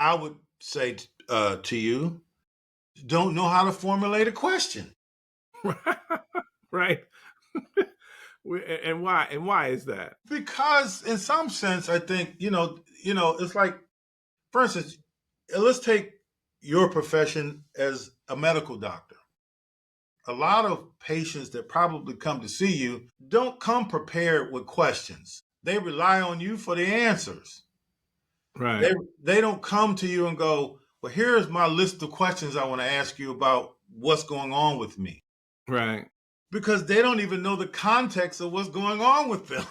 I would say to you, don't know how to formulate a question. Right. And why? And why is that? Because in some sense, I think, it's like, for instance, let's take your profession as a medical doctor. A lot of patients that probably come to see you don't come prepared with questions. They rely on you for the answers. They Right. they don't come to you and go, "Well, here's my list of questions I want to ask you about what's going on with me." Right. Because they don't even know the context of what's going on with them.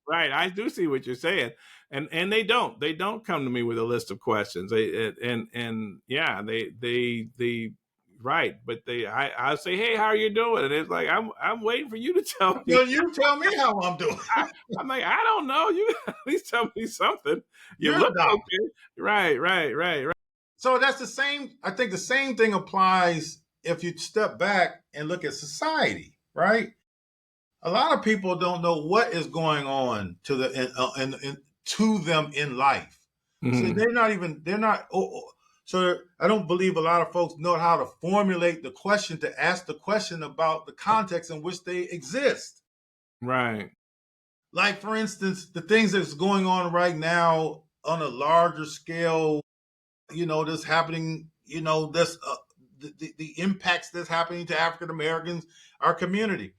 Right. I do see what you're saying. And they don't come to me with a list of questions. And yeah, they right. But I say, hey, how are you doing? And it's like, I'm waiting for you to tell me. Well, you tell me how I'm doing. I'm like, I don't know. You at least tell me something. You You're the look doctor. okay. Right. So that's the same. I think the same thing applies if you step back and look at society, right? A lot of people don't know what is going on to them in life. So Mhm. they're not. So I don't believe a lot of folks know how to formulate the question to ask the question about the context in which they exist. Right. Like, for instance, the things that's going on right now on a larger scale, that's happening, this the impacts that's happening to African Americans, our community.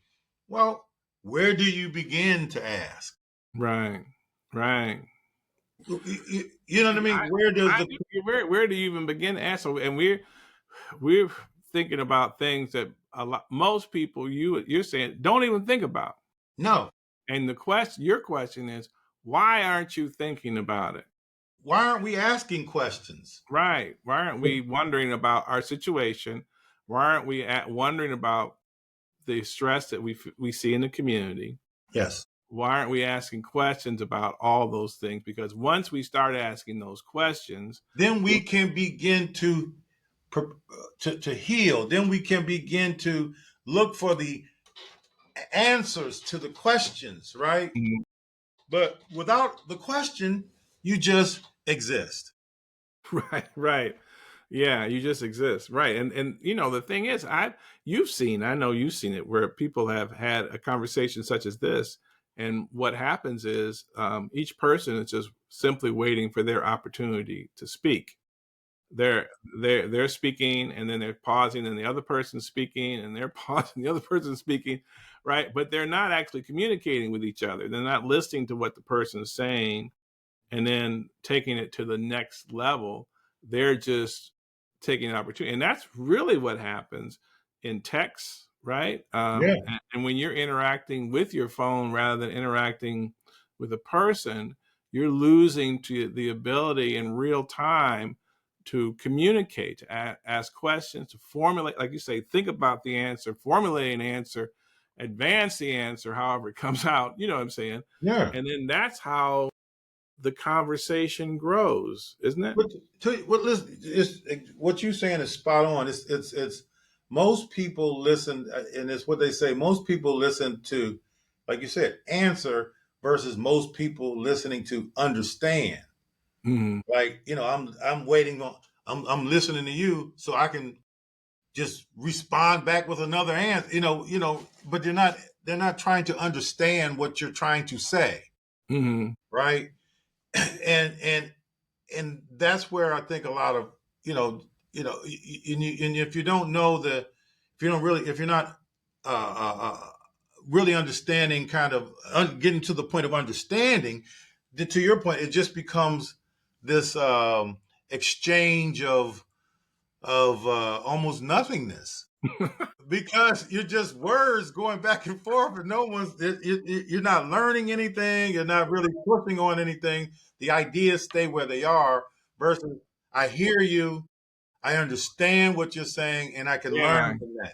Well, where do you begin to ask? Right. Right. You know what I mean? I Where does I the do. Where do you even begin to answer? And we're thinking about things that a lot most people you're saying don't even think about. no? And your question is, why aren't you thinking about it? Why aren't we asking questions? Right. Why aren't we wondering about our situation? Why aren't we wondering about the stress that we see in the community? Yes. Why aren't we asking questions about all those things? Because once we start asking those questions, Then we can begin to heal. Then we can begin to look for the answers to the questions, right? Mhm. But without the question, you just exist. Right. Yeah, you just exist. Right. And the thing is, I know you've seen it where people have had a conversation such as this. And what happens is each person is just simply waiting for their opportunity to speak. They're they're speaking and then they're pausing and the other person's speaking and they're pausing, the other person's speaking, right? But they're not actually communicating with each other. They're not listening to what the person is saying and then taking it to the next level. They're just taking an opportunity. And that's really what happens in text, right? Yeah. And when you're interacting with your phone rather than interacting with a person, you're losing to the ability in real time to communicate, to ask questions, to formulate, like you say, think about the answer, formulate an answer, advance the answer, however it comes out. You know what I'm saying? Yeah. And then that's how the conversation grows, isn't it? But listen, what you're saying is spot on. It's most people listen, and it's what they say. Most people listen to, like you said, answer versus most people listening to understand. Mhm. Like, I'm waiting on, I'm listening to you so I can just respond back with another answer. But they're not trying to understand what you're trying to say, Mhm. right? and and that's where I think a lot of and if you don't know if you don't really, if you're not really understanding, kind of getting to the point of understanding, then to your point, it just becomes this exchange of almost nothingness, because you're just words going back and forth, and you're not learning anything. You're not really pushing on anything. The ideas stay where they are. Versus, I hear you, I understand what you're saying, and I can learn Yeah. from that.